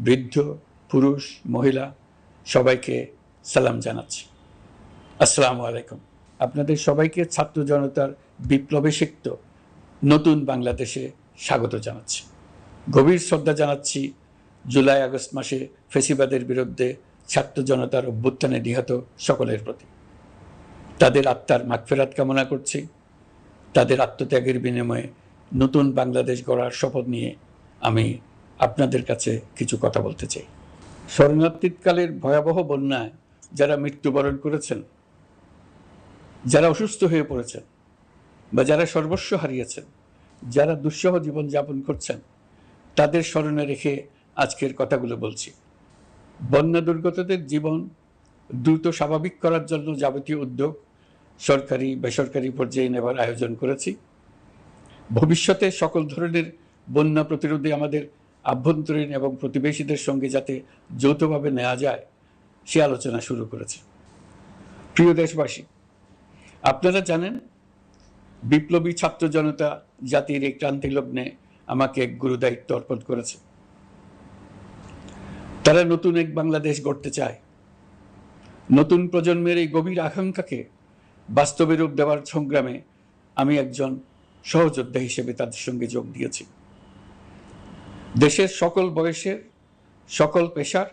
বৃদ্ধ, পুরুষ, মহিলা সবাইকে সালাম জানাচ্ছি। আসসালামু আলাইকুম। আপনাদের সবাইকে ছাত্র জনতার বিপ্লবে সিক্ত নতুন বাংলাদেশে স্বাগত জানাচ্ছি। গভীর শ্রদ্ধা জানাচ্ছি জুলাই আগস্ট মাসে ফ্যাসিবাদের বিরুদ্ধে ছাত্র জনতার অভ্যুত্থানে নিহত সকলের প্রতি। তাদের আত্মার মাগফিরাত কামনা করছি। তাদের আত্মত্যাগের বিনিময়ে নতুন বাংলাদেশ গড়ার শপথ নিয়ে আমি আপনাদের কাছে কিছু কথা বলতে চাই। শরণার্থীকালের ভয়াবহ বন্যায় যারা মৃত্যুবরণ করেছেন, যারা অসুস্থ হয়ে পড়েছেন বা যারা সর্বস্ব হারিয়েছেন, যারা দুঃসহ জীবনযাপন করছেন, তাদের স্মরণে রেখে আজকের কথাগুলো বলছি। বন্যা দুর্গতদের জীবন দ্রুত স্বাভাবিক করার জন্য যাবতীয় উদ্যোগ সরকারি বেসরকারি পর্যায়ে নেবার আয়োজন করেছি। ভবিষ্যতে সকল ধরনের বন্যা প্রতিরোধে আমাদের আভ্যন্তরীণ এবং প্রতিবেশীদের সঙ্গে যাতে যৌথভাবে নেওয়া যায় সে আলোচনা শুরু করেছে। প্রিয় দেশবাসী, আপনারা জানেন বিপ্লবী ছাত্র জনতা জাতির এই ক্রান্তি লগ্নে আমাকে এক গুরুদায়িত্ব অর্পণ করেছে। তারা নতুন এক বাংলাদেশ গড়তে চায়। নতুন প্রজন্মের এই গভীর আকাঙ্ক্ষাকে বাস্তবে রূপ দেওয়ার সংগ্রামে আমি একজন সহযোদ্ধা হিসেবে তাদের সঙ্গে যোগ দিয়েছি। দেশের সকল বয়সের, সকল পেশার,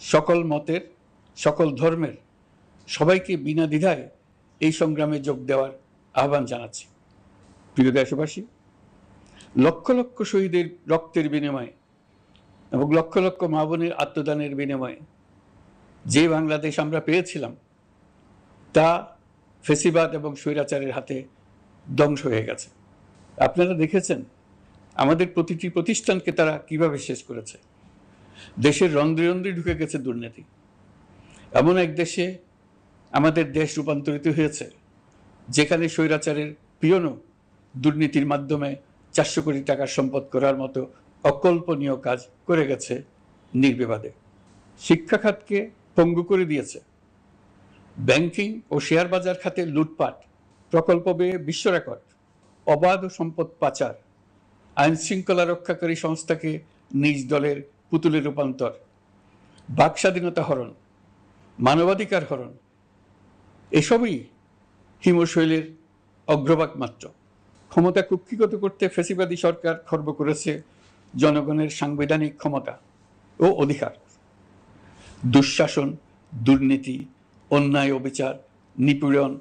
সকল মতের, সকল ধর্মের সবাইকে বিনা দ্বিধায় এই সংগ্রামে যোগ দেওয়ার আহ্বান জানাচ্ছি। প্রিয় দেশবাসী, লক্ষ লক্ষ শহীদের রক্তের বিনিময়ে এবং লক্ষ লক্ষ মা বোনের আত্মদানের বিনিময়ে যে বাংলাদেশ আমরা পেয়েছিলাম তা ফেসিবাদ এবং স্বৈরাচারের হাতে ধ্বংস হয়ে গেছে। আপনারা দেখেছেন আমাদের প্রতিটি প্রতিষ্ঠানকে তারা কিভাবে শেষ করেছে। দেশের রন্ধ্রে রন্ধ্রে ঢুকে গেছে দুর্নীতি। এমন এক দেশে আমাদের দেশ রূপান্তরিত হয়েছে যেখানে স্বৈরাচারের পিয়নও দুর্নীতির মাধ্যমে 400 কোটি টাকার সম্পদ করার মতো অকল্পনীয় কাজ করে গেছে নির্বিবাদে। শিক্ষা খাতকে পঙ্গু করে দিয়েছে। ব্যাংকিং ও শেয়ার বাজার খাতে লুটপাট, প্রকল্প ব্যয়ে বিশ্ব রেকর্ড, অবাধ সম্পদ পাচার, আইন শৃঙ্খলা রক্ষাকারী সংস্থাকে নিজ দলের পুতুলে রূপান্তর, বাক স্বাধীনতা হরণ, মানবাধিকার হরণ, এসবই হিমশৈলের অগ্রভাগ মাত্র। ক্ষমতা কুক্ষিগত করতে ফ্যাসিবাদী সরকার খর্ব করেছে জনগণের সাংবিধানিক ক্ষমতা ও অধিকার। দুঃশাসন, দুর্নীতি, অন্যায়, অবিচার, নিপীড়ন,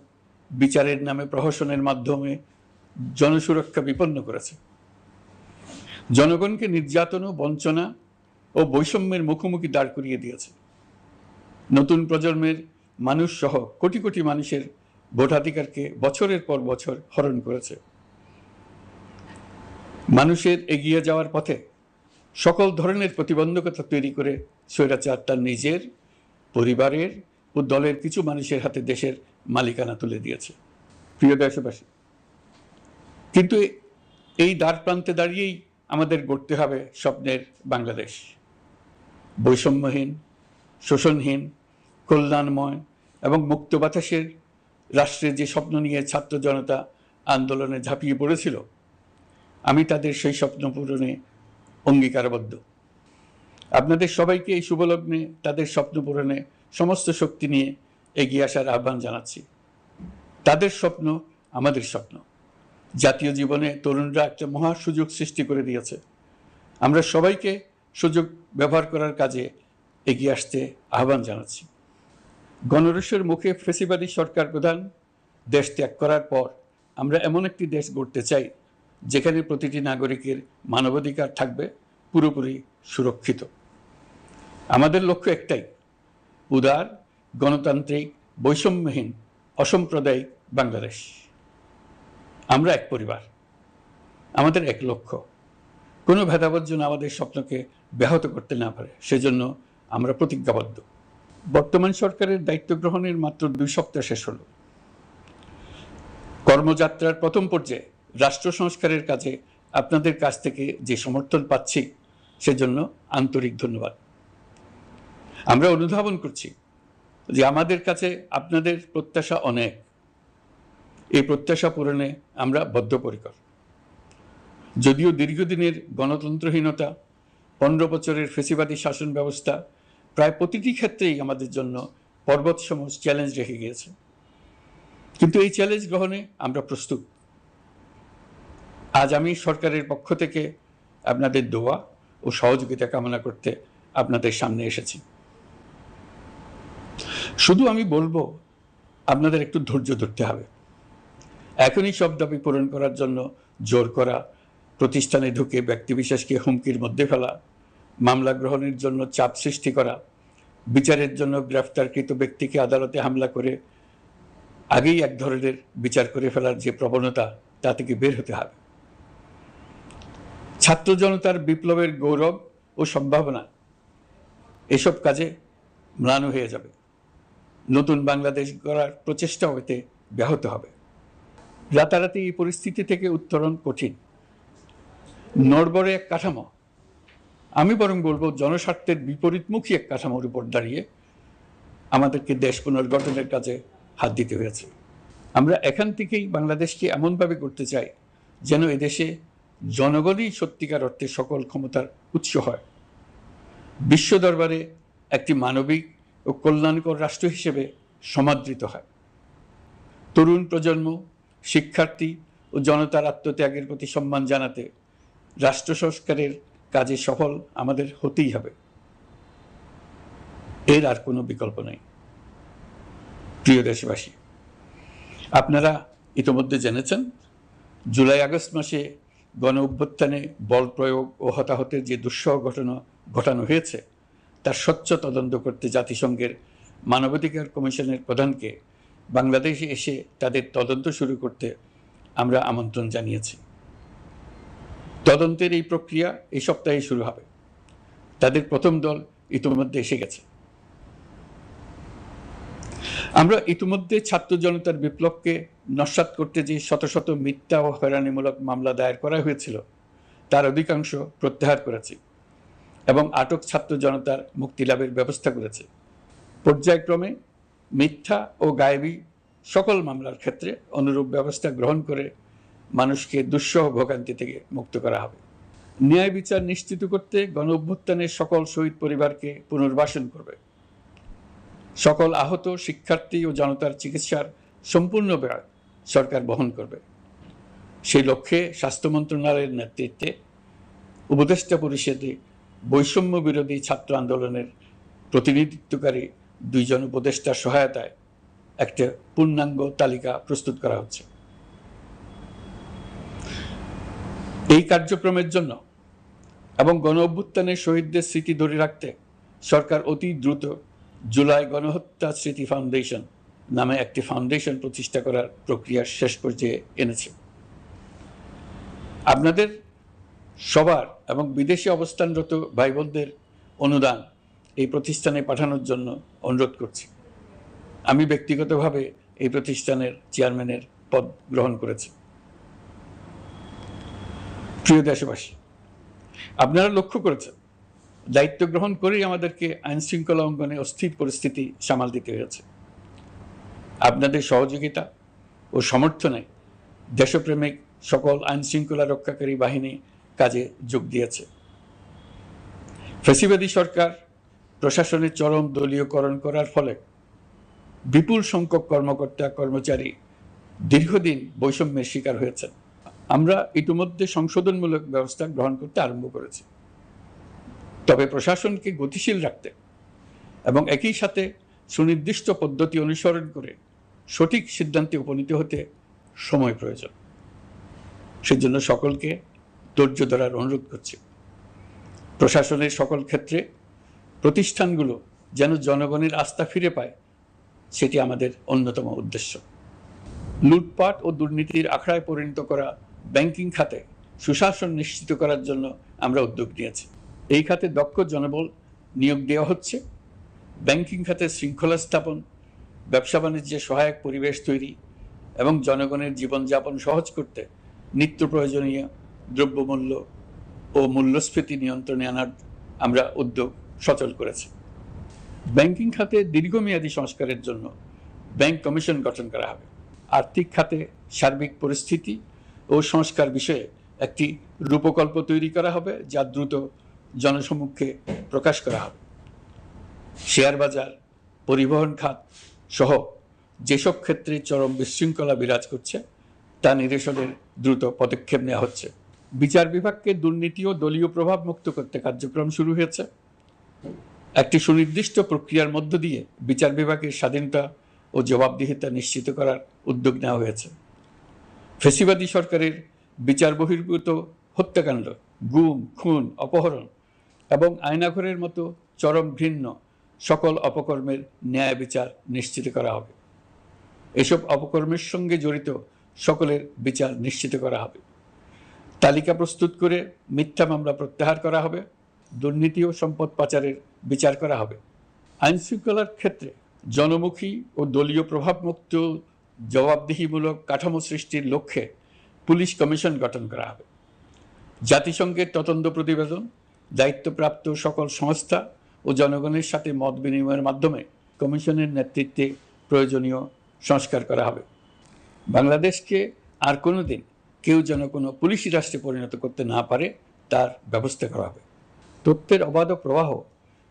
বিচারের নামে প্রহসনের মাধ্যমে জনসুরক্ষা বিপন্ন করেছে। জনগণকে নির্যাতন ও বঞ্চনা ও বৈষম্যের মুখোমুখি দাঁড় করিয়ে দিয়েছে। নতুন প্রজন্মের মানুষ সহ কোটি কোটি মানুষের ভোটাধিকারকে বছরের পর বছর হরণ করেছে। মানুষের এগিয়ে যাওয়ার পথে সকল ধরনের প্রতিবন্ধকতা তৈরি করে স্বৈরাচার তার নিজের, পরিবারের ও দলের কিছু মানুষের হাতে দেশের মালিকানা তুলে দিয়েছে। প্রিয় দেশবাসী, কিন্তু এই দ্বার প্রান্তে দাঁড়িয়েই আমাদের গড়তে হবে স্বপ্নের বাংলাদেশ। বৈষম্যহীন, শোষণহীন, কল্যাণময় এবং মুক্ত বাতাসের রাষ্ট্রের যে স্বপ্ন নিয়ে ছাত্র জনতা আন্দোলনে ঝাঁপিয়ে পড়েছিল, আমি তাদের সেই স্বপ্ন পূরণে অঙ্গীকারবদ্ধ। আপনাদের সবাইকে এই শুভলগ্নে তাদের স্বপ্ন পূরণে সমস্ত শক্তি নিয়ে এগিয়ে আসার আহ্বান জানাচ্ছি। তাদের স্বপ্ন আমাদের স্বপ্ন। জাতীয় জীবনে তরুণরা একটা মহা সুযোগ সৃষ্টি করে দিয়েছে। আমরা সবাইকে সুযোগ ব্যবহার করার কাজে এগিয়ে আসতে আহ্বান জানাচ্ছি। গণরোষের মুখে ফ্যাসিবাদী সরকার প্রধান দেশ ত্যাগ করার পর আমরা এমন একটি দেশ গড়তে চাই যেখানে প্রতিটি নাগরিকের মানবাধিকার থাকবে পুরোপুরি সুরক্ষিত। আমাদের লক্ষ্য একটাই, উদার, গণতান্ত্রিক, বৈষম্যহীন, অসাম্প্রদায়িক বাংলাদেশ। আমরা এক পরিবার, আমাদের এক লক্ষ্য। কোনো ভেদাভেদ যেন আমাদের স্বপ্নকে ব্যাহত করতে না পারে, সেজন্য আমরা প্রতিজ্ঞাবদ্ধ। বর্তমান সরকারের দায়িত্ব গ্রহণের মাত্র 2 সপ্তাহ শেষ হলো। কর্মযাত্রার প্রথম পর্যায়ে রাষ্ট্র সংস্কারের কাজে আপনাদের কাছ থেকে যে সমর্থন পাচ্ছি সেজন্য আন্তরিক ধন্যবাদ। আমরা অনুধাবন করছি যে আমাদের কাছে আপনাদের প্রত্যাশা অনেক। এই প্রত্যাশা পূরণে আমরা বদ্ধপরিকর। যদিও দীর্ঘদিনের গণতন্ত্রহীনতা 15 বছরের ফেসিবাদী শাসন ব্যবস্থা প্রায় প্রতিটি ক্ষেত্রেই আমাদের জন্য পর্বতসম চ্যালেঞ্জ রেখে গিয়েছে, কিন্তু এই চ্যালেঞ্জ গ্রহণে আমরা প্রস্তুত। আজ আমি সরকারের পক্ষ থেকে আপনাদের দোয়া ও সহযোগিতা কামনা করতে আপনাদের সামনে এসেছি। শুধু আমি বলবো, আপনাদের একটু ধৈর্য ধরতে হবে। এখনই সব দাবি পূরণ করার জন্য জোর করা, প্রতিষ্ঠানে ঢুকে ব্যক্তিবিশেষকে হুমকির মধ্যে ফেলা, মামলা গ্রহণের জন্য চাপ সৃষ্টি করা, বিচারের জন্য গ্রেফতারকৃত ব্যক্তিকে আদালতে হামলা করে আগেই এক ধরনের বিচার করে ফেলার যে প্রবণতা, তা থেকে বের হতে হবে। ছাত্র জনতার বিপ্লবের গৌরব ও সম্ভাবনা এসব কাজে ম্লান হয়ে যাবে। নতুন বাংলাদেশ গড়ার প্রচেষ্টা হতে ব্যাহত হবে। রাতারাতি এই পরিস্থিতি থেকে উত্তরণ কঠিন। নড়বড়ে এক কাঠামো, আমি বরং বলবো জনস্বার্থের বিপরীতমুখী এক কাঠামোর উপর দাঁড়িয়ে আমাদেরকে দেশ পুনর্গঠনের কাজে হাত দিতে হয়েছে। আমরা এখান থেকেই বাংলাদেশকে এমনভাবে করতে চাই যেন এদেশে জনগণই সত্যিকার অর্থে সকল ক্ষমতার উৎস হয়, বিশ্ব দরবারে একটি মানবিক ও কল্যাণকর রাষ্ট্র হিসেবে সমাদৃত হয়। তরুণ প্রজন্ম, শিক্ষার্থী ও জনতার আত্মত্যাগের প্রতি সম্মান জানাতে রাষ্ট্র সংস্কারের কাজে সফল আমাদের হতেই হবে, এর আর কোনো বিকল্প নেই। প্রিয় দেশবাসী, আপনারা ইতোমধ্যে জেনেছেন জুলাই আগস্ট মাসে গণ অভ্যুত্থানে বল প্রয়োগ ও হতাহতের যে দুঃসহ ঘটনা ঘটানো হয়েছে তার স্বচ্ছ তদন্ত করতে জাতিসংঘের মানবাধিকার কমিশনের প্রধানকে বাংলাদেশে এসে তাদের তদন্ত শুরু করতে আমরা আমন্ত্রণ জানিয়েছি। তদন্তের এই প্রক্রিয়া এই সপ্তাহে শুরু হবে। তাদের প্রথম দল ইতিমধ্যে এসে গেছে। আমরা ইতিমধ্যে ছাত্র জনতার বিপ্লবকে নস্যাৎ করতে যে শত শত মিথ্যা ও হয়রানিমূলক মামলা দায়ের করা হয়েছিল তার অধিকাংশ প্রত্যাহার করেছি এবং আটক ছাত্র জনতার মুক্তি লাভের ব্যবস্থা করেছে। পর্যায়ক্রমে মিথ্যা ও গায়েবী সকল মামলার ক্ষেত্রে অনুরূপ ব্যবস্থা গ্রহণ করে মানুষকে দুঃসহ ভোগান্তি থেকে মুক্ত করা হবে। ন্যায় বিচার নিশ্চিত করতে গণ অভ্যুত্থানের সকল শহীদ পরিবারকে পুনর্বাসন করবে। সকল আহত শিক্ষার্থী ও জনতার চিকিৎসার সম্পূর্ণ ব্যয় সরকার বহন করবে। সেই লক্ষ্যে স্বাস্থ্য মন্ত্রণালয়ের নেতৃত্বে উপদেষ্টা পরিষদে বৈষম্য বিরোধী ছাত্র আন্দোলনের প্রতিনিধিত্বকারী 2 জন উপদেষ্টার সহায়তায় একটা পূর্ণাঙ্গ তালিকা প্রস্তুত করা হচ্ছে। এই কার্যক্রমের জন্য এবং গণ অভ্যুত্থানের শহীদদের স্মৃতি ধরে রাখতে সরকার অতি দ্রুত জুলাই গণহত্যা স্মৃতি ফাউন্ডেশন নামে একটি ফাউন্ডেশন প্রতিষ্ঠা করার প্রক্রিয়া শেষ পর্যায়ে এনেছে। আপনাদের সবার এবং বিদেশে অবস্থানরত ভাই বোনদের অনুদান এই প্রতিষ্ঠানে পাঠানোর জন্য অনুরোধ করছি। আমি ব্যক্তিগতভাবে এই প্রতিষ্ঠানের চেয়ারম্যানের পদ গ্রহণ করেছি। প্রিয় দেশবাসী, আপনারা লক্ষ্য করেছেন দায়িত্ব গ্রহণ করেই আমাদেরকে আইন শৃঙ্খলা অঙ্গনে অস্থির পরিস্থিতি সামাল দিতে হয়েছে। আপনাদের সহযোগিতা ও সমর্থনে দেশপ্রেমিক সকল আইন শৃঙ্খলা রক্ষাকারী বাহিনী কাজে যোগ দিয়েছে। ফ্যাসিবাদী সরকার প্রশাসনের চরম দলীয়করণ করার ফলে বিপুল সংখ্যক কর্মকর্তা কর্মচারী দীর্ঘদিন বৈষম্যের শিকার হয়েছেন। আমরা ইতিমধ্যে সংশোধনমূলক ব্যবস্থা গ্রহণ করতে আরম্ভ করেছি, তবে প্রশাসনকে গতিশীল রাখতে এবং একই সাথে সুনির্দিষ্ট পদ্ধতি অনুসরণ করে সঠিক সিদ্ধান্তে উপনীত হতে সময় প্রয়োজন। সেজন্য সকলকে ধৈর্য ধরার অনুরোধ করছি। প্রশাসনের সকল ক্ষেত্রে প্রতিষ্ঠানগুলো যেন জনগণের আস্থা ফিরে পায়, সেটি আমাদের অন্যতম উদ্দেশ্য। লুটপাট ও দুর্নীতির আখড়ায় পরিণত করা ব্যাংকিং খাতে সুশাসন নিশ্চিত করার জন্য আমরা উদ্যোগ নিয়েছি। এই খাতে দক্ষ জনবল নিয়োগ দেওয়া হচ্ছে। ব্যাংকিং খাতে শৃঙ্খলা স্থাপন, ব্যবসা বাণিজ্যে সহায়ক পরিবেশ তৈরি এবং জনগণের জীবনযাপন সহজ করতে নিত্য প্রয়োজনীয় দ্রব্যমূল্য ও মূল্যস্ফীতি নিয়ন্ত্রণে আনার আমরা উদ্যোগ সচল করেছি। ব্যাংকিং খাতে দীর্ঘমেয়াদী সংস্কারের জন্য ব্যাংক কমিশন গঠন করা হবে। আর্থিক খাতে সার্বিক পরিস্থিতি ও সংস্কার বিষয়ে একটি রূপকল্প তৈরি করা হবে, যা দ্রুত জনসমক্ষে প্রকাশ করা হবে। শেয়ার বাজার, পরিবহন খাত সহ যেসব ক্ষেত্রে চরম বিশৃঙ্খলা বিরাজ করছে তা নিরসনের দ্রুত পদক্ষেপ নেওয়া হচ্ছে। বিচার বিভাগকে দুর্নীতি ও দলীয় প্রভাব মুক্ত করতে কার্যক্রম শুরু হয়েছে। একটি সুনির্দিষ্ট প্রক্রিয়ার মধ্য দিয়ে বিচার বিভাগের স্বাধীনতা ও জবাবদিহিতা নিশ্চিত করার উদ্যোগ নেওয়া হয়েছে। ফ্যাসিবাদী সরকারের বিচার বহির্ভূত হত্যাকাণ্ড, গুম, খুন, অপহরণ এবং আয়নাঘরের মতো চরম ঘৃণ্য সকল অপকর্মের ন্যায় বিচার নিশ্চিত করা হবে। এসব অপকর্মের সঙ্গে জড়িত সকলের বিচার নিশ্চিত করা হবে। তালিকা প্রস্তুত করে মিথ্যা মামলা প্রত্যাহার করা হবে। দুর্নীতি ও সম্পদ পাচারের বিচার করা হবে। আইন শৃঙ্খলার ক্ষেত্রে জনমুখী ও দলীয় প্রভাবমুক্ত জবাবদিহিমূলক কাঠামো সৃষ্টির লক্ষ্যে পুলিশ কমিশন গঠন করা হবে। জাতিসংঘের তদন্ত প্রতিবেদন, দায়িত্বপ্রাপ্ত সকল সংস্থা ও জনগণের সাথে মত বিনিময়ের মাধ্যমে কমিশনের নেতৃত্বে প্রয়োজনীয় সংস্কার করা হবে। বাংলাদেশকে আর কোনো দিন কেউ যেন কোনো পুলিশি রাষ্ট্রে পরিণত করতে না পারে তার ব্যবস্থা করা হবে। তথ্যের অবাধ প্রবাহ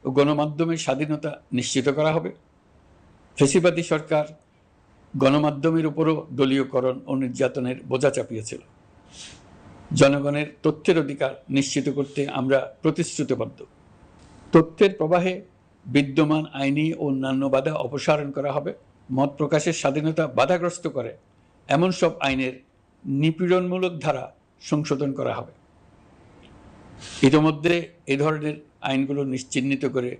ও গণমাধ্যমের স্বাধীনতা নিশ্চিত করা হবে। ফ্যাসিবাদী সরকার গণমাধ্যমের উপরও দলীয়করণ ও নির্যাতনের বোঝা চাপিয়েছিল। জনগণের তথ্যের অধিকার নিশ্চিত করতে আমরা প্রতিশ্রুতিবদ্ধ। তথ্যের প্রবাহে বিদ্যমান আইনি ও অন্যান্য বাধা অপসারণ করা হবে। মত প্রকাশের স্বাধীনতা বাধাগ্রস্ত করে এমন সব আইনের নিপীড়নমূলক ধারা সংশোধন করা হবে। ইতিমধ্যে এই ধরনের আইনগুলো নিশ্চিহ্নিত করে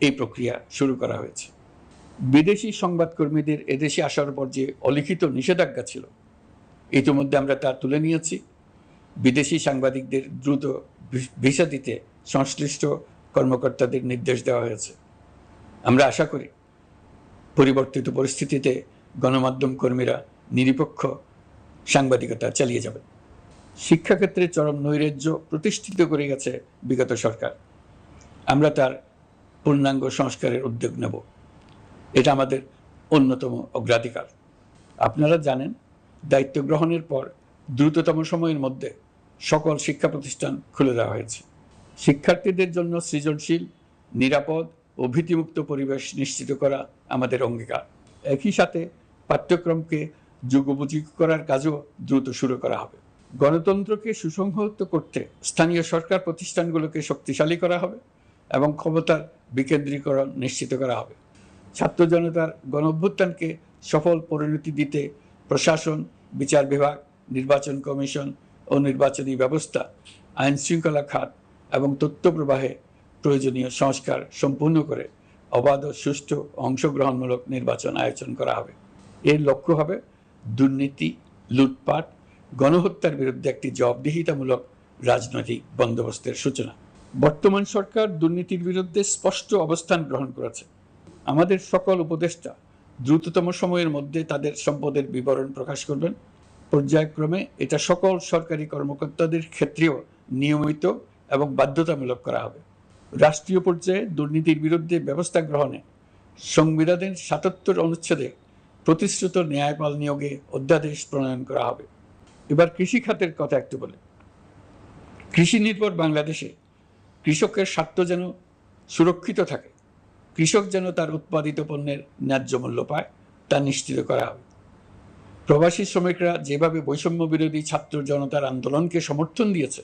এই প্রক্রিয়া শুরু করা হয়েছে। বিদেশি সংবাদকর্মীদের এদেশে আসার পর যে অলিখিত নিষেধাজ্ঞা ছিল, ইতিমধ্যে আমরা তা তুলে নিয়েছি। বিদেশি সাংবাদিকদের দ্রুত ভিসা দিতে সংশ্লিষ্ট কর্মকর্তাদের নির্দেশ দেওয়া হয়েছে। আমরা আশা করি পরিবর্তিত পরিস্থিতিতে গণমাধ্যম কর্মীরা নিরপেক্ষ সাংবাদিকতা চালিয়ে যাবেন। শিক্ষাক্ষেত্রে চরম নৈরাজ্য প্রতিষ্ঠিত করে গেছে বিগত সরকার। আমরা তার পূর্ণাঙ্গ সংস্কারের উদ্যোগ নেব। এটা আমাদের অন্যতম অগ্রাধিকার। আপনারা জানেন, দায়িত্ব গ্রহণের পর দ্রুততম সময়ের মধ্যে সকল শিক্ষা প্রতিষ্ঠান খুলে দেওয়া হয়েছে। শিক্ষার্থীদের জন্য সৃজনশীল, নিরাপদ ও ভীতিমুক্ত পরিবেশ নিশ্চিত করা আমাদের অঙ্গীকার। একই সাথে পাঠ্যক্রমকে যুগোপযোগী করার কাজও দ্রুত শুরু করা হবে। গণতন্ত্রকে সুসংহত করতে স্থানীয় সরকার প্রতিষ্ঠানগুলোকে শক্তিশালী করা হবে এবং ক্ষমতার বিকেন্দ্রীকরণ নিশ্চিত করা হবে। ছাত্র জনতার গণঅভ্যুত্থানকে সফল পরিণতি দিতে প্রশাসন, বিচার বিভাগ, নির্বাচন কমিশন ও নির্বাচনী ব্যবস্থা, আইন শৃঙ্খলা খাত এবং তথ্য প্রবাহে প্রয়োজনীয় সংস্কার সম্পূর্ণ করে অবাধ ও সুষ্ঠু অংশগ্রহণমূলক নির্বাচন আয়োজন করা হবে। এর লক্ষ্য হবে দুর্নীতি, লুটপাট, গণহত্যার বিরুদ্ধে একটি জবাবদিহিতামূলক রাজনৈতিক বন্দোবস্তের সূচনা। বর্তমান সরকার দুর্নীতির বিরুদ্ধে স্পষ্ট অবস্থান গ্রহণ করেছে। আমাদের সকল উপদেষ্টা দ্রুততম সময়ের মধ্যে তাদের সম্পদের বিবরণ প্রকাশ করবেন। পর্যায়ক্রমে এটা সকল সরকারি কর্মকর্তাদের ক্ষেত্রেও নিয়মিত এবং বাধ্যতামূলক করা হবে। রাষ্ট্রীয় পর্যায়ে দুর্নীতির বিরুদ্ধে ব্যবস্থা গ্রহণে সংবিধানের ৭৭ অনুচ্ছেদে প্রতিশ্রুত ন্যায়পাল নিয়োগে অধ্যাদেশ প্রণয়ন করা হবে। এবার কৃষি খাতের কথা একটু বলে। কৃষি নির্ভর বাংলাদেশে কৃষকের স্বার্থ যেন সুরক্ষিত থাকে, কৃষক যেন তার উৎপাদিত পণ্যের ন্যায্য মূল্য পায়, তা নিশ্চিত করা হবে। প্রবাসী শ্রমিকরা যেভাবে বৈষম্য বিরোধী ছাত্র জনতার আন্দোলনকে সমর্থন দিয়েছে,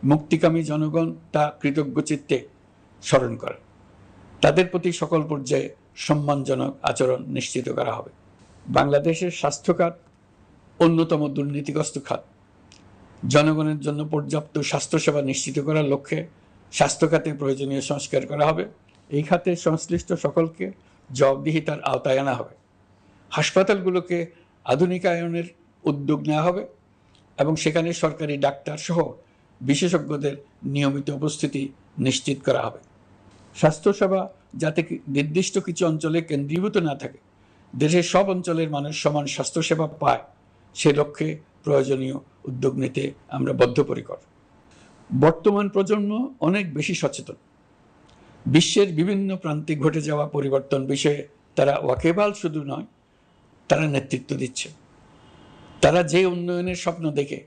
মুক্তিকামী জনগণ তা কৃতজ্ঞ চিত্তে স্মরণ করে। তাদের প্রতি সকল পর্যায়ে সম্মানজনক আচরণ নিশ্চিত করা হবে। বাংলাদেশের স্বাস্থ্য খাত অন্যতম দুর্নীতিগ্রস্ত খাত। জনগণের জন্য পর্যাপ্ত স্বাস্থ্যসেবা নিশ্চিত করার লক্ষ্যে স্বাস্থ্য খাতে প্রয়োজনীয় সংস্কার করা হবে। এই খাতে সংশ্লিষ্ট সকলকে জবাবদিহিতার আওতায় আনা হবে। হাসপাতালগুলোকে আধুনিকায়নের উদ্যোগ নেওয়া হবে এবং সেখানে সরকারি ডাক্তার সহ বিশেষজ্ঞদের নিয়মিত উপস্থিতি নিশ্চিত করা হবে। স্বাস্থ্যসেবা যাতে নির্দিষ্ট কিছু অঞ্চলে কেন্দ্রীভূত না থাকে, দেশের সব অঞ্চলের মানুষ সমান স্বাস্থ্যসেবা পায়, সে লক্ষ্যে প্রয়োজনীয় উদ্যোগ নিতে আমরা বদ্ধপরিকর। বর্তমান প্রজন্ম অনেক বেশি সচেতন। বিশ্বের বিভিন্ন প্রান্তে ঘটে যাওয়া পরিবর্তন বিষয়ে তারা ওয়াকিবহাল শুধু নয়, তারা নেতৃত্ব দিচ্ছে। তারা যে উন্নয়নের স্বপ্ন দেখে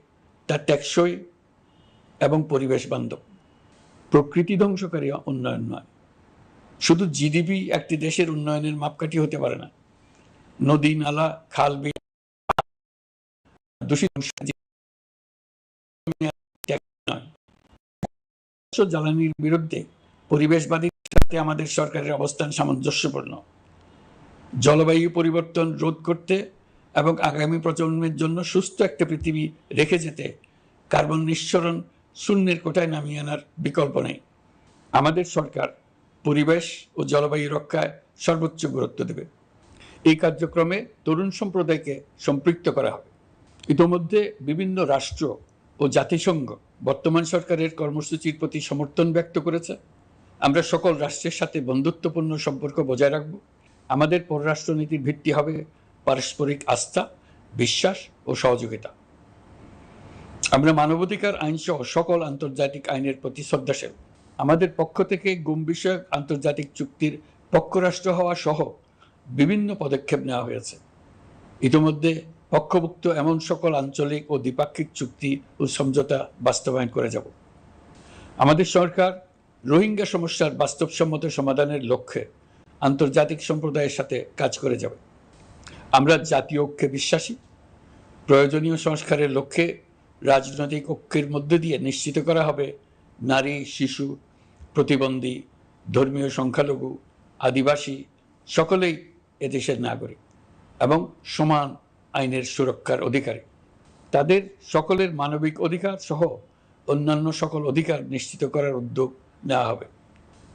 তা টেকসই এবং পরিবেশ বান্ধব। প্রকৃতি ধ্বংসকারী উন্নয়ন নয়। শুধু জিডিপি একটি দেশের উন্নয়নের মাপকাঠি হতে পারে না। নদী, নালা, খাল, বিল, দূষিত জ্বালানির বিরুদ্ধে পরিবেশবাদীর সাথে আমাদের সরকারের অবস্থান সামঞ্জস্যপূর্ণ। জলবায়ু পরিবর্তন রোধ করতে এবং আগামী প্রজন্মের জন্য সুস্থ একটা পৃথিবী রেখে যেতে কার্বন নিঃসরণ শূন্যের কোটায় নামিয়ে আনার বিকল্প নেই। আমাদের সরকার পরিবেশ ও জলবায়ু রক্ষায় সর্বোচ্চ গুরুত্ব দেবে। এই কার্যক্রমে তরুণ সম্প্রদায়কে সম্পৃক্ত করা হবে। ইতোমধ্যে বিভিন্ন রাষ্ট্র ও জাতিসংঘ বর্তমান সরকারের কর্মসূচির প্রতি সমর্থন ব্যক্ত করেছে। আমরা সকল রাষ্ট্রের সাথে বন্ধুত্বপূর্ণ সম্পর্ক বজায় রাখব। আমাদের পররাষ্ট্রনীতির ভিত্তি হবে পারস্পরিক আস্থা, বিশ্বাস ও সহযোগিতা। আমরা মানবাধিকার আইন সহ সকল আন্তর্জাতিক আইনের প্রতি শ্রদ্ধাশীল। আমাদের পক্ষ থেকে গুম বিষয়ক আন্তর্জাতিক চুক্তির পক্ষরাষ্ট্র হওয়া সহ বিভিন্ন পদক্ষেপ নেওয়া হয়েছে। ইতিমধ্যে পক্ষভুক্ত এমন সকল আঞ্চলিক ও দ্বিপাক্ষিক চুক্তি ও সমঝোতা বাস্তবায়ন করে যাব। আমাদের সরকার রোহিঙ্গা সমস্যার বাস্তবসম্মত সমাধানের লক্ষ্যে আন্তর্জাতিক সম্প্রদায়ের সাথে কাজ করে যাবে। আমরা জাতীয় ঐক্যে বিশ্বাসী। প্রয়োজনীয় সংস্কারের লক্ষ্যে রাজনৈতিক ঐক্যের মধ্য দিয়ে নিশ্চিত করা হবে নারী, শিশু, প্রতিবন্ধী, ধর্মীয় সংখ্যালঘু, আদিবাসী সকলেই এদেশের নাগরিক এবং সমান আইনের সুরক্ষার অধিকারী। তাদের সকলের মানবিক অধিকার সহ অন্যান্য সকল অধিকার নিশ্চিত করার উদ্যোগ নেওয়া হবে।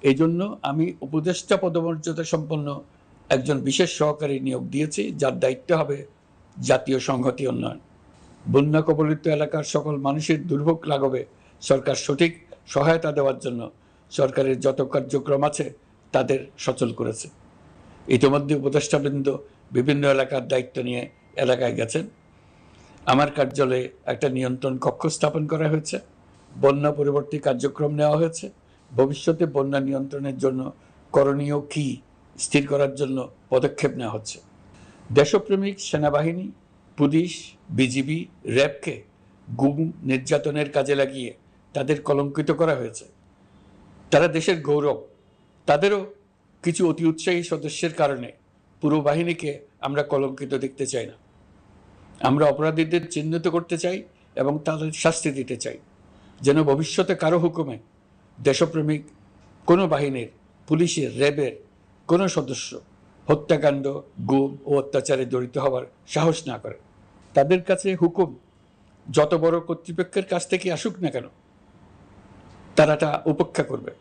এই জন্য আমি উপদেষ্টা পদমর্যাদা সম্পন্ন একজন বিশেষ সহকারী নিয়োগ দিয়েছি, যার দায়িত্ব হবে জাতীয় সংহতি উন্নয়ন। বন্যা কবলিত এলাকার সকল মানুষের দুর্ভোগ লাঘবে সরকার সঠিক সহায়তা দেওয়ার জন্য সরকারের যত কার্যক্রম আছে তাদের সচল করেছে। ইতিমধ্যে উপদেষ্টাবৃন্দ বিভিন্ন এলাকার দায়িত্ব নিয়ে এলাকায় গেছেন। আমার কার্যালয়ে একটা নিয়ন্ত্রণ কক্ষ স্থাপন করা হয়েছে। বন্যা পরবর্তী কার্যক্রম নেওয়া হয়েছে। ভবিষ্যতে বন্যা নিয়ন্ত্রণের জন্য করণীয় কী স্থির করার জন্য পদক্ষেপ নেওয়া হচ্ছে। দেশপ্রেমিক সেনাবাহিনী, পুলিশ, বিজিবি, র্যাবকে গুম নির্যাতনের কাজে লাগিয়ে তাদের কলঙ্কিত করা হয়েছে। তারা দেশের গৌরব। তাদেরও কিছু অতি উৎসাহী সদস্যের কারণে পুরো বাহিনীকে আমরা কলঙ্কিত দেখতে চাই না। আমরা অপরাধীদের চিহ্নিত করতে চাই এবং তাদের শাস্তি দিতে চাই, যেন ভবিষ্যতে কারো হুকুমে দেশপ্রেমিক কোনো বাহিনীর, পুলিশের, র্যাবের কোনো সদস্য হত্যাকাণ্ড, গুম ও অত্যাচারে জড়িত হওয়ার সাহস না করে। তাদের কাছে হুকুম যত বড় কর্তৃপক্ষের কাছ থেকে আসুক না কেন, তারা তা উপেক্ষা করবে।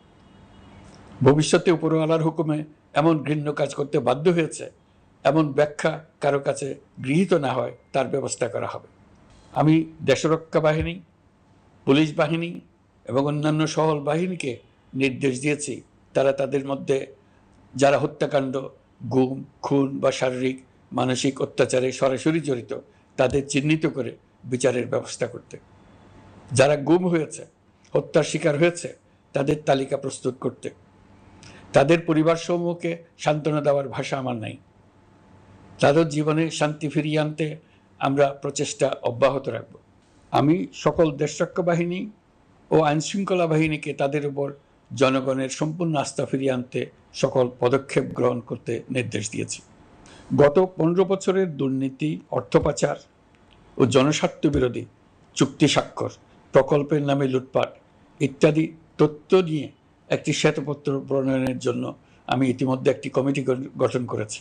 ভবিষ্যতে উপরওয়ালার হুকুমে এমন ঘৃণ্য কাজ করতে বাধ্য হয়েছে এমন ব্যাখ্যা কারো কাছে গৃহীত না হয় তার ব্যবস্থা করা হবে। আমি দেশরক্ষা বাহিনী, পুলিশ বাহিনী এবং অন্যান্য সহল বাহিনীকে নির্দেশ দিয়েছি তারা তাদের মধ্যে যারা হত্যাকাণ্ড, গুম, খুন বা শারীরিক মানসিক অত্যাচারে সরাসরি জড়িত তাদের চিহ্নিত করে বিচারের ব্যবস্থা করতে। যারা গুম হয়েছে, হত্যার শিকার হয়েছে তাদের তালিকা প্রস্তুত করতে। তাদের পরিবার সমূহকে সান্ত্বনা দেওয়ার ভাষা আমার নাই। তাদের জীবনে শান্তি ফিরিয়ে আনতে আমরা প্রচেষ্টা অব্যাহত রাখব। আমি সকল দেশরক্ষা বাহিনী ও আইনশৃঙ্খলা বাহিনীকে তাদের উপর জনগণের সম্পূর্ণ আস্থা ফিরিয়ে আনতে সকল পদক্ষেপ গ্রহণ করতে নির্দেশ দিয়েছি। গত 15 বছরের দুর্নীতি, অর্থ পাচার ও জনস্বার্থ বিরোধী চুক্তি স্বাক্ষর, প্রকল্পের নামে লুটপাট ইত্যাদি তথ্য নিয়ে একটি শ্বেতপত্র প্রণয়নের জন্য আমি ইতিমধ্যে একটি কমিটি গঠন করেছি।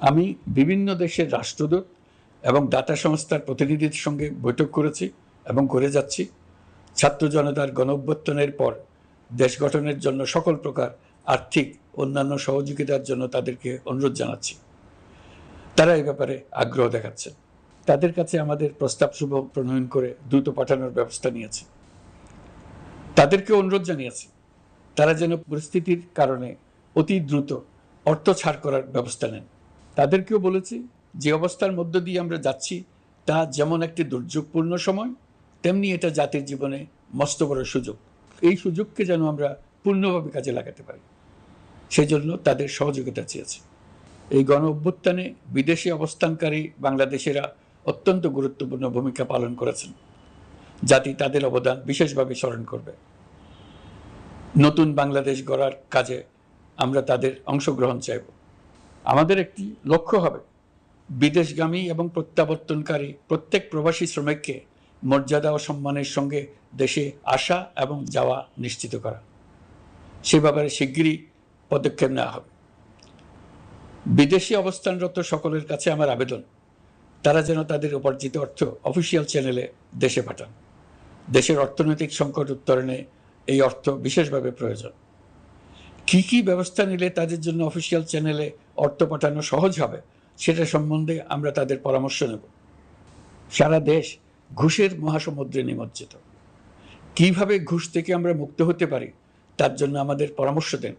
আমি বিভিন্ন দেশের রাষ্ট্রদূত এবং দাতা সংস্থার প্রতিনিধিদের সঙ্গে বৈঠক করেছি এবং করে যাচ্ছি। ছাত্র জনতার গণঅভ্যুত্থানের পর দেশ গঠনের জন্য সকল প্রকার আর্থিক অন্যান্য সহযোগিতার জন্য তাদেরকে অনুরোধ জানাচ্ছি। তারা এই ব্যাপারে আগ্রহ দেখাচ্ছে। তাদের কাছে আমাদের প্রস্তাবসমূহ প্রণয়ন করে দ্রুত পাঠানোর ব্যবস্থা নিয়েছে। তাদেরকে অনুরোধ জানিয়েছি তারা যেন পরিস্থিতির কারণে অতি দ্রুত অর্থ ছাড় করার ব্যবস্থা নেন। তাদেরকেও বলেছি যে অবস্থার মধ্য দিয়ে আমরা যাচ্ছি তা যেমন একটি দুর্যোগপূর্ণ সময়, তেমনি এটা জাতির জীবনে মস্ত বড় সুযোগ। এই সুযোগকে যেন আমরা পূর্ণভাবে কাজে লাগাতে পারি, সেই জন্য তাদের সহযোগিতা চেয়েছি। এই গণ অভ্যুত্থানে বিদেশে অবস্থানকারী বাংলাদেশিরা অত্যন্ত গুরুত্বপূর্ণ ভূমিকা পালন করেছেন। জাতি তাদের অবদান বিশেষভাবে স্মরণ করবে। নতুন বাংলাদেশ গড়ার কাজে আমরা তাদের অংশগ্রহণ চাইব। আমাদের একটি লক্ষ্য হবে বিদেশগামী এবং প্রত্যাবর্তনকারী প্রত্যেক প্রবাসী শ্রমিককে মর্যাদা ও সম্মানের সঙ্গে দেশে আসা এবং যাওয়া নিশ্চিত করা। সে ব্যাপারে শিগগিরই পদক্ষেপ নেওয়া হবে। বিদেশে অবস্থানরত সকলের কাছে আমার আবেদন, তারা যেন তাদের উপার্জিত অর্থ অফিসিয়াল চ্যানেলে দেশে পাঠান। দেশের অর্থনৈতিক সংকট উত্তরণে এই অর্থ বিশেষভাবে প্রয়োজন। কি কি ব্যবস্থা নিলে তাদের জন্য অফিসিয়াল চ্যানেলে অর্থ পাঠানো সহজ হবে সেটা সম্বন্ধে আমরা তাদের পরামর্শ নেব। সারা দেশ ঘুষের মহাসমুদ্রে নিমজ্জিত। কিভাবে ঘুষ থেকে আমরা মুক্ত হতে পারি তার জন্য আমাদের পরামর্শ দেন।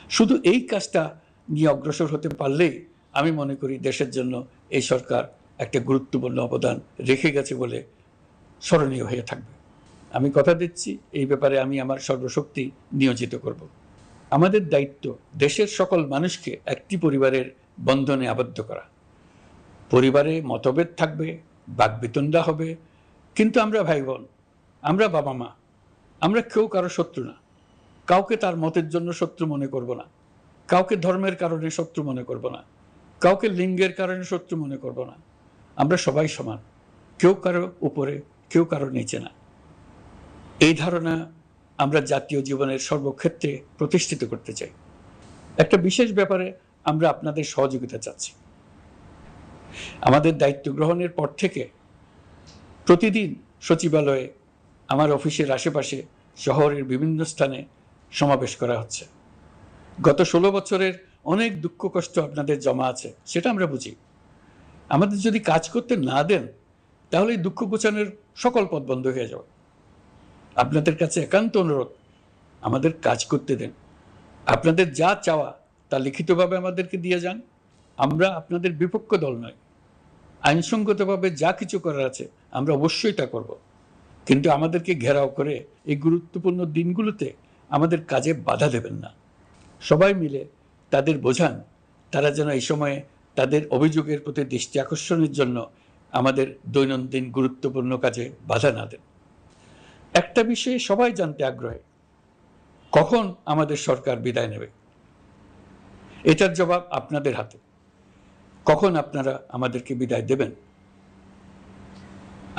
শুধু এই কাজটা নিয়ে অগ্রসর হতে পারলেই আমি মনে করি দেশের জন্য এই সরকার একটা গুরুত্বপূর্ণ অবদান রেখে গেছে বলে স্মরণীয় হয়ে থাকবে। আমি কথা দিচ্ছি, এই ব্যাপারে আমি আমার সর্বশক্তি নিয়োজিত করব। আমাদের দায়িত্ব দেশের সকল মানুষকে একটি পরিবারের বন্ধনে আবদ্ধ করা। পরিবারে মতভেদ থাকবে, বাকবিতণ্ডা হবে, কিন্তু আমরা ভাই বোন, আমরা বাবা মা, আমরা কেউ কারো শত্রু না। কাউকে তার মতের জন্য শত্রু মনে করব না, কাউকে ধর্মের কারণে শত্রু মনে করব না, কাউকে লিঙ্গের কারণে শত্রু মনে করব না। আমরা সবাই সমান, কেউ কারো উপরে, কেউ কারো নিচে না। এই ধারণা আমরা জাতীয় জীবনের সর্বক্ষেত্রে প্রতিষ্ঠিত করতে চাই। একটা বিশেষ ব্যাপারে আমরা আপনাদের সহযোগিতা চাচ্ছি। আমাদের দায়িত্ব গ্রহণের পর থেকে প্রতিদিন সচিবালয়ে, আমার অফিসের আশেপাশে, শহরের বিভিন্ন স্থানে সমাবেশ করা হচ্ছে। গত 16 বছরের অনেক দুঃখ কষ্ট আপনাদের জমা আছে, সেটা আমরা বুঝি। আমাদের যদি কাজ করতে না দেন তাহলে এই দুঃখ ঘোচানোর সকল পথ বন্ধ হয়ে যাবে। আপনাদের কাছে একান্ত অনুরোধ, আমাদের কাজ করতে দেন। আপনাদের যা চাওয়া তা লিখিতভাবে আমাদেরকে দিয়ে যান। আমরা আপনাদের বিপক্ষ দল নয়। আইনসঙ্গতভাবে যা কিছু করার আছে আমরা অবশ্যই তা করব, কিন্তু আমাদেরকে ঘেরাও করে এই গুরুত্বপূর্ণ দিনগুলোতে আমাদের কাজে বাধা দেবেন না। সবাই মিলে তাদের বোঝান, তারা যেন এই সময়ে তাদের অভিযোগের প্রতি দৃষ্টি আকর্ষণের জন্য আমাদের দৈনন্দিন গুরুত্বপূর্ণ কাজে বাধা না দেন। একটা বিষয়ে সবাই জানতে আগ্রহী, কখন আমাদের সরকার বিদায় নেবে। এটার জবাব আপনাদের হাতে। কখন আপনারা আমাদেরকে বিদায় দেবেন?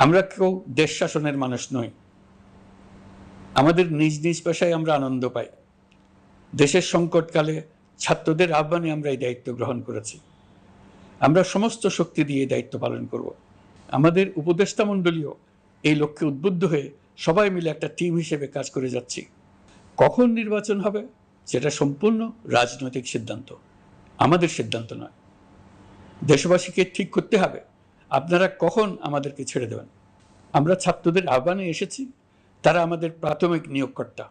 আমরা কেউ দেশ শাসনের মানুষ নই। আমাদের নিজ নিজ পেশায় আমরা আনন্দ পাই। দেশের সংকটকালে ছাত্রদের আহ্বানে আমরা এই দায়িত্ব গ্রহণ করেছি। আমরা সমস্ত শক্তি দিয়ে দায়িত্ব পালন করব। আমাদের উপদেষ্টা মণ্ডলীও এই লক্ষ্যে উদ্বুদ্ধ হয়ে সবাই মিলে একটা টিম হিসেবে কাজ করে যাচ্ছি। কখন নির্বাচন হবে সেটা সম্পূর্ণ রাজনৈতিক সিদ্ধান্ত, আমাদের সিদ্ধান্ত নয়। দেশবাসীকে ঠিক করতে হবে আপনারা কখন আমাদেরকে ছেড়ে দেবেন। আমরা ছাত্রদের আহ্বানে এসেছি, তারা আমাদের প্রাথমিক নিয়োগকর্তা।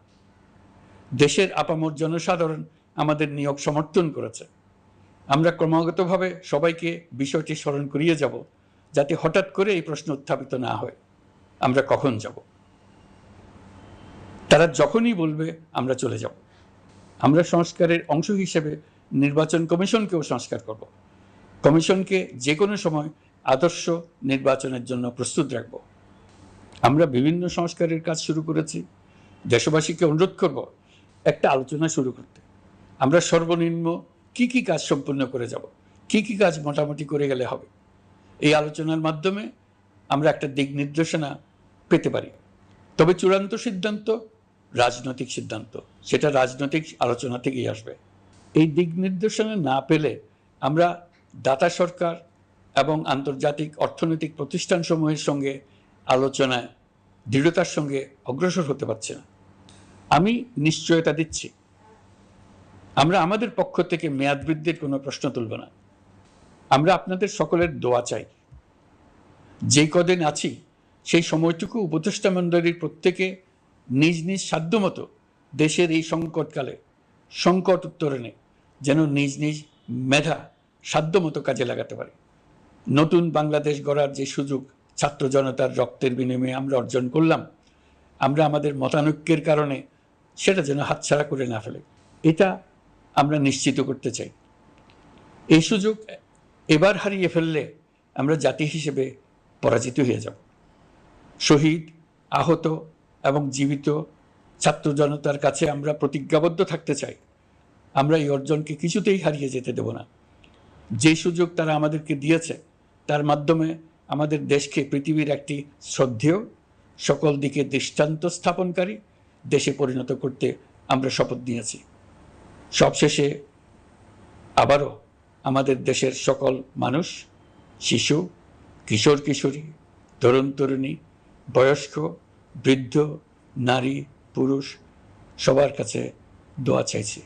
দেশের আপামর জনসাধারণ আমাদের নিয়োগ সমর্থন করেছে। আমরা ক্রমাগতভাবে সবাইকে বিষয়টি স্মরণ করিয়ে যাব, যাতে হঠাৎ করে এই প্রশ্ন উত্থাপিত না হয় আমরা কখন যাব। তারা যখনই বলবে আমরা চলে যাব। আমরা সংস্কারের অংশ হিসেবে নির্বাচন কমিশনকেও সংস্কার করব। কমিশনকে যে কোনো সময় আদর্শ নির্বাচনের জন্য প্রস্তুত রাখব। আমরা বিভিন্ন সংস্কারের কাজ শুরু করেছি। দেশবাসীকে অনুরোধ করব একটা আলোচনা শুরু করতে। আমরা সর্বনিম্ন কি কি কাজ সম্পূর্ণ করে যাব, কি কি কাজ মোটামুটি করে গেলে হবে। এই আলোচনার মাধ্যমে আমরা একটা দিক নির্দেশনা পেতে পারি। তবে চূড়ান্ত সিদ্ধান্ত রাজনৈতিক সিদ্ধান্ত, সেটা রাজনৈতিক আলোচনা থেকেই আসবে। এই দিক নির্দেশনা না পেলে আমরা দাতা সরকার এবং আন্তর্জাতিক অর্থনৈতিক প্রতিষ্ঠানসমূহের সঙ্গে আলোচনায় দৃঢ়তার সঙ্গে অগ্রসর হতে পারছি না। আমি নিশ্চয়তা দিচ্ছি, আমরা আমাদের পক্ষ থেকে মেয়াদ বৃদ্ধির কোনো প্রশ্ন তুলব না। আমরা আপনাদের সকলের দোয়া চাই। যেই কদিন আছি সেই সময়টুকু উপদেষ্টা মণ্ডলীর প্রত্যেকে নিজ নিজ সাধ্যমতো দেশের এই সংকটকালে সংকট উত্তরণে যেন নিজ নিজ মেধা সাধ্যমতো কাজে লাগাতে পারে। নতুন বাংলাদেশ গড়ার যে সুযোগ ছাত্র জনতার রক্তের বিনিময়ে আমরা অর্জন করলাম, আমরা আমাদের মতানৈক্যের কারণে সেটা যেন হাতছাড়া করে না ফেলে, এটা আমরা নিশ্চিত করতে চাই। এই সুযোগ এবার হারিয়ে ফেললে আমরা জাতি হিসেবে পরাজিত হয়ে যাব। শহীদ, আহত এবং জীবিত ছাত্র জনতার কাছে আমরা প্রতিজ্ঞাবদ্ধ থাকতে চাই, আমরা এই অর্জনকে কিছুতেই হারিয়ে যেতে দেব না। যে সুযোগ তারা আমাদেরকে দিয়েছে তার মাধ্যমে আমাদের দেশকে পৃথিবীর একটি শ্রদ্ধেয়, সকল দিকে দৃষ্টান্ত স্থাপনকারী দেশে পরিণত করতে আমরা শপথ নিয়েছি। সবশেষে আবারও আমাদের দেশের সকল মানুষ, শিশু, কিশোর কিশোরী, তরুণ তরুণী, বয়স্ক, বৃদ্ধ, নারী, পুরুষ সবার কাছে দোয়া চাইছি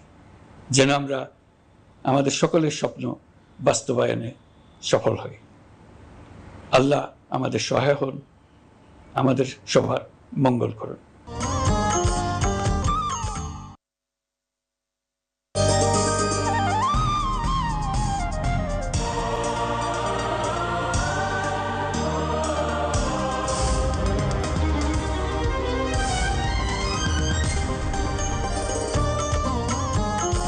যেন আমরা আমাদের সকলের স্বপ্ন বাস্তবায়নে সফল হই। আল্লাহ আমাদের সহায় হন, আমাদের সবার মঙ্গল করুন।